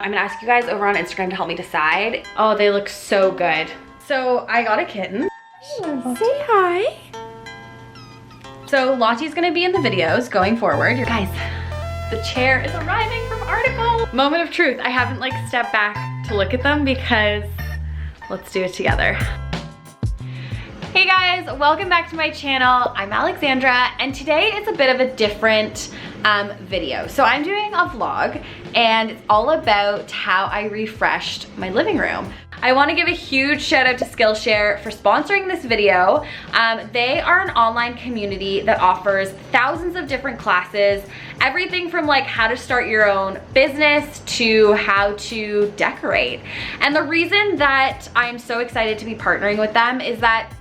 I'm gonna ask you guys over on Instagram to help me decide. Oh, they look so good. So I got a kitten. Say hi. So Lottie's gonna be in the videos going forward. Guys, the chair is arriving from Article. Moment of truth, I haven't like stepped back to look at them because let's do it together. Hey guys, welcome back to my channel. I'm Alexandra, and today is a bit of a different video. So I'm doing a vlog, and it's all about how I refreshed my living room. I want to give a huge shout out to Skillshare for sponsoring this video. They are an online community that offers thousands of different classes, everything from like how to start your own business to how to decorate. And the reason that I'm so excited to be partnering with them is that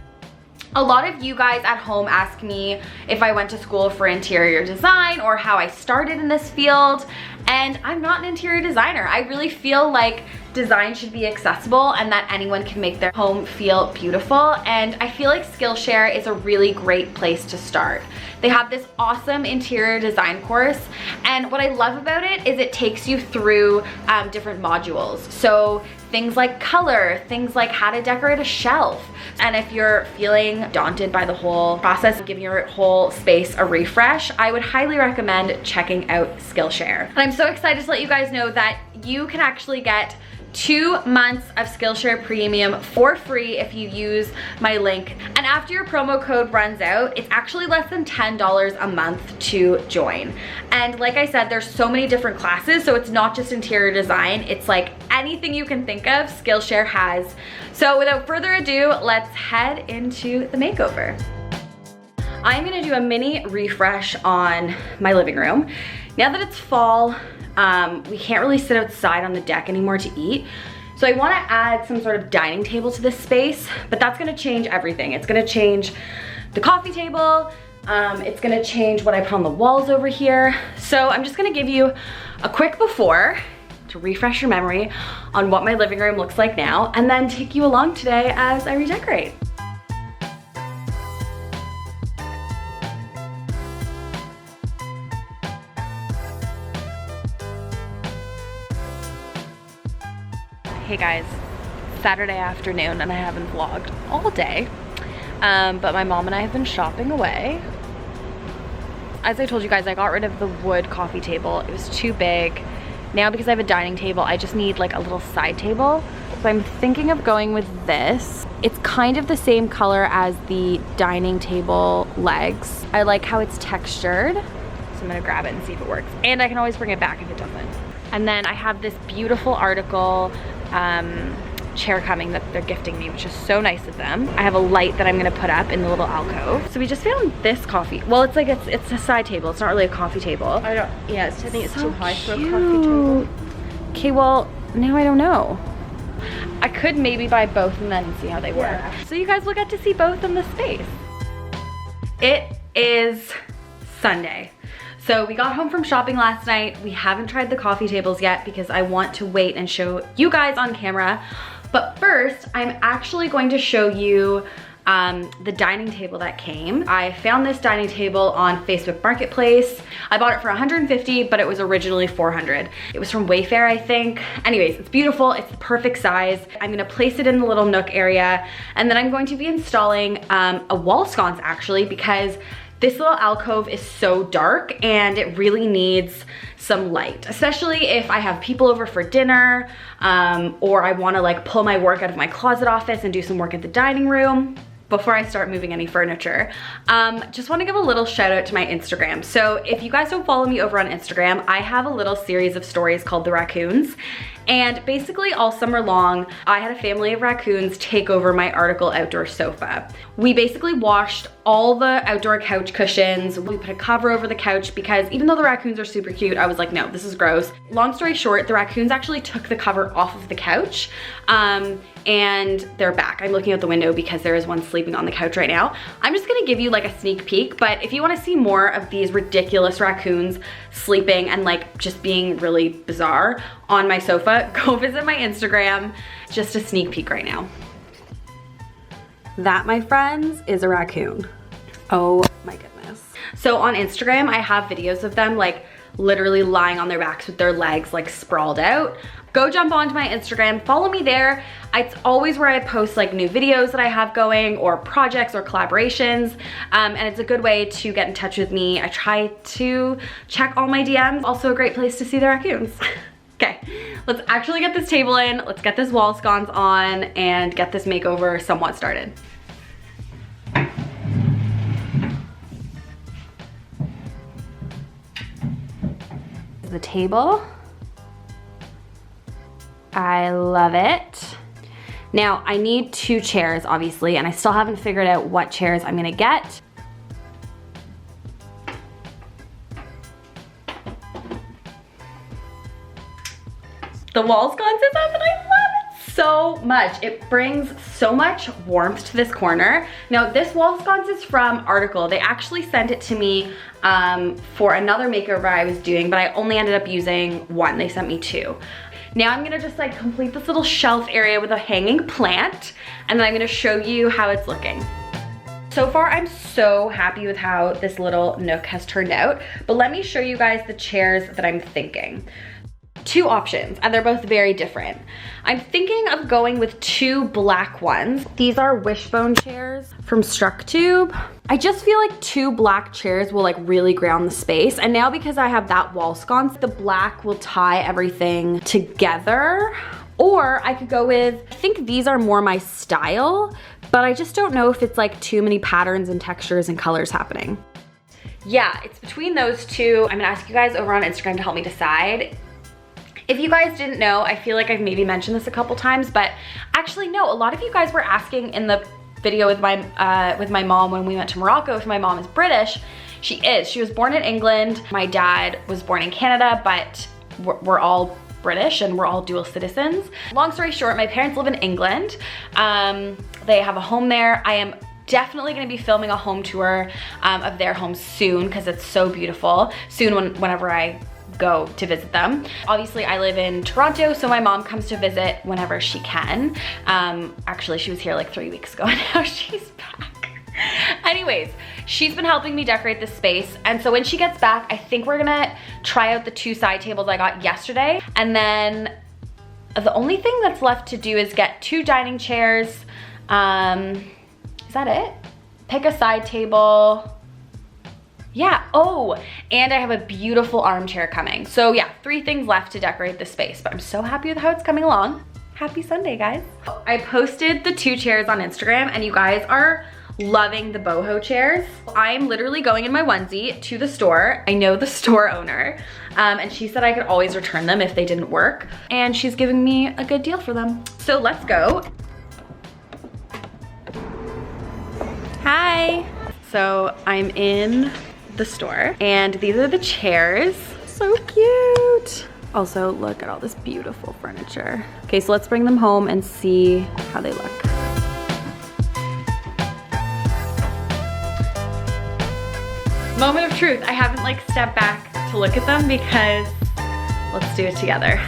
a lot of you guys at home ask me if I went to school for interior design or how I started in this field, and I'm not an interior designer. I really feel like design should be accessible and that anyone can make their home feel beautiful, and I feel like Skillshare is a really great place to start. They have this awesome interior design course, and what I love about it is it takes you through different modules. So things like color, things like how to decorate a shelf. And if you're feeling daunted by the whole process of giving your whole space a refresh, I would highly recommend checking out Skillshare. And I'm so excited to let you guys know that you can actually get 2 months of Skillshare Premium for free if you use my link. And after your promo code runs out, it's actually less than $10 a month to join. And like I said, there's so many different classes, so it's not just interior design, it's like anything you can think of, Skillshare has. So without further ado, let's head into the makeover. I'm gonna do a mini refresh on my living room. Now that it's fall, we can't really sit outside on the deck anymore to eat. So I wanna add some sort of dining table to this space, but that's gonna change everything. It's gonna change the coffee table, it's gonna change what I put on the walls over here. So I'm just gonna give you a quick before to refresh your memory on what my living room looks like now, and then take you along today as I redecorate. Hey guys, Saturday afternoon and I haven't vlogged all day, but my mom and I have been shopping away. As I told you guys, I got rid of the wood coffee table. It was too big. Now because I have a dining table, I just need like a little side table. So I'm thinking of going with this. It's kind of the same color as the dining table legs. I like how it's textured. So I'm gonna grab it and see if it works. And I can always bring it back if it doesn't. And then I have this beautiful Article chair coming that they're gifting me, which is so nice of them. I have a light that I'm gonna put up in the little alcove. So we just found this coffee. Well, it's like it's a side table. It's not really a coffee table. I don't. Yeah, I think it's so too high for a cute. coffee table. Okay, well now I don't know. I could maybe buy both and then see how they work. Yeah. So you guys will get to see both in the space. It is Sunday. So we got home from shopping last night. We haven't tried the coffee tables yet because I want to wait and show you guys on camera. But first, I'm actually going to show you the dining table that came. I found this dining table on Facebook Marketplace. I bought it for $150, but it was originally $400. It was from Wayfair, I think. Anyways, it's beautiful. It's the perfect size. I'm gonna place it in the little nook area, and then I'm going to be installing a wall sconce actually, because this little alcove is so dark and it really needs some light, especially if I have people over for dinner, or I wanna like pull my work out of my closet office and do some work at the dining room before I start moving any furniture. Just wanna give a little shout out to my Instagram. So if you guys don't follow me over on Instagram, I have a little series of stories called The Raccoons. And basically all summer long, I had a family of raccoons take over my Article outdoor sofa. We basically washed all the outdoor couch cushions. We put a cover over the couch because even though the raccoons are super cute, I was like, no, this is gross. Long story short, the raccoons actually took the cover off of the couch, and they're back. I'm looking out the window because there is one sleeping on the couch right now. I'm just gonna give you like a sneak peek, but if you wanna see more of these ridiculous raccoons sleeping and like just being really bizarre on my sofa, go visit my Instagram. Just a sneak peek right now. That, my friends, is a raccoon. Oh my goodness. So on Instagram, I have videos of them like literally lying on their backs with their legs like sprawled out. go jump onto my Instagram, follow me there. It's always where I post like new videos that I have going or projects or collaborations. And it's a good way to get in touch with me. I try to check all my DMs. Also a great place to see the raccoons. Okay, let's actually get this table in. Let's get this wall sconce on and get this makeover somewhat started. The table. I love it. Now I need 2 chairs obviously, and I still haven't figured out what chairs I'm gonna get. The wall sconce is up and I love it so much. It brings so much warmth to this corner. Now this wall sconce is from Article. They actually sent it to me for another makeover I was doing, but I only ended up using 1. They sent me 2. Now I'm gonna just like complete this little shelf area with a hanging plant, and then I'm gonna show you how it's looking. So far, I'm so happy with how this little nook has turned out, but let me show you guys the chairs that I'm thinking. 2 options, and they're both very different. I'm thinking of going with 2 black ones. These are wishbone chairs from Structube. I just feel like 2 black chairs will like really ground the space. And now because I have that wall sconce, the black will tie everything together. Or I could go with, I think these are more my style, but I just don't know if it's like too many patterns and textures and colors happening. Yeah, it's between those 2. I'm gonna ask you guys over on Instagram to help me decide. If you guys didn't know, I feel like I've maybe mentioned this a couple times, but actually no, a lot of you guys were asking in the video with my mom when we went to Morocco if my mom is British. She is. She was born in England. My dad was born in Canada, but we're all British and we're all dual citizens. Long story short, my parents live in England. They have a home there. I am definitely gonna be filming a home tour of their home soon because it's so beautiful. Soon whenever I go to visit them. Obviously I live in Toronto, so my mom comes to visit whenever she can. Actually she was here like 3 weeks ago and now she's back. Anyways, she's been helping me decorate this space, and so when she gets back, I think we're gonna try out the 2 side tables I got yesterday, and then the only thing that's left to do is get 2 dining chairs. Is that it? Pick a side table. Yeah, oh, and I have a beautiful armchair coming. So yeah, 3 things left to decorate this space, but I'm so happy with how it's coming along. Happy Sunday, guys. I posted the 2 chairs on Instagram and you guys are loving the boho chairs. I'm literally going in my onesie to the store. I know the store owner, and she said I could always return them if they didn't work, and she's giving me a good deal for them. So let's go. Hi. So I'm in the store and these are the chairs. So cute. Also, look at all this beautiful furniture. Okay, so let's bring them home and see how they look. Moment of truth. I haven't like stepped back to look at them because let's do it together.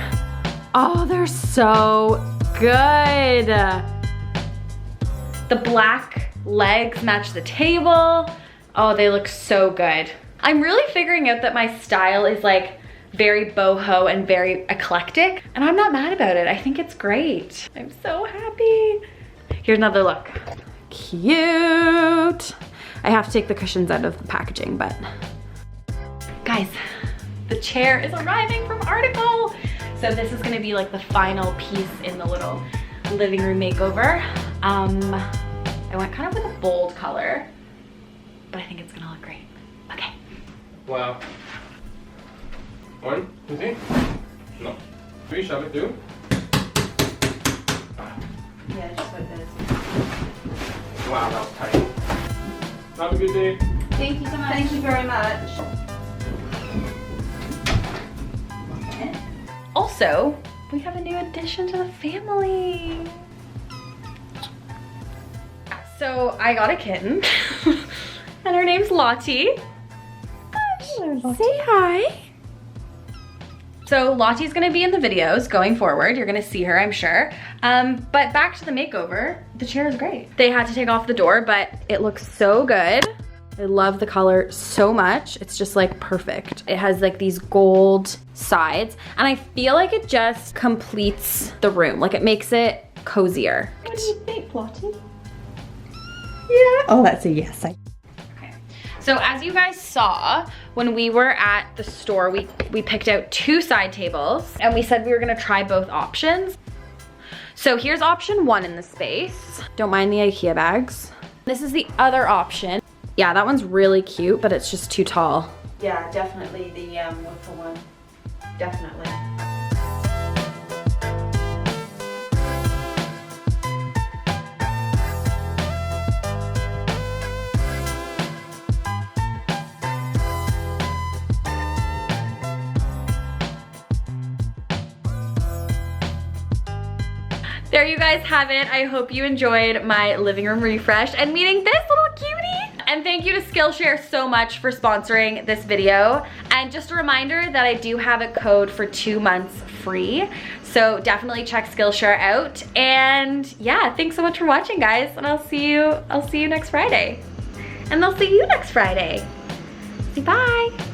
Oh, they're so good. The black legs match the table. Oh, they look so good. I'm really figuring out that my style is like very boho and very eclectic, and I'm not mad about it. I think it's great. I'm so happy. Here's another look. Cute. I have to take the cushions out of the packaging, but guys, the chair is arriving from Article. So this is gonna be like the final piece in the little living room makeover. I went kind of with a bold color, but I think it's gonna look great. Okay. Wow. 1, 2, 3. No. 3, shall we do? Yeah, just what it is. Wow, that was tight. Have a good day. Thank you so much. Thank you very much. Also, we have a new addition to the family. So I got a kitten and her name's Lottie. Say hi. So Lottie's gonna be in the videos going forward. You're gonna see her, I'm sure. But back to the makeover, the chair is great. They had to take off the door, but it looks so good. I love the color so much. It's just like perfect. It has like these gold sides and I feel like it just completes the room. Like it makes it cozier. What do you think, Lottie? Yeah. Oh, that's a yes. Okay. So as you guys saw, when we were at the store, we picked out 2 side tables and we said we were gonna try both options. So here's option 1 in the space. Don't mind the IKEA bags. This is the other option. Yeah, that one's really cute, but it's just too tall. Yeah, definitely the wiffle one. Definitely. There you guys have it. I hope you enjoyed my living room refresh and meeting this little cutie. And thank you to Skillshare so much for sponsoring this video. And just a reminder that I do have a code for 2 months free. So definitely check Skillshare out. And yeah, thanks so much for watching, guys. And I'll see you next Friday. And I'll see you next Friday. Say bye.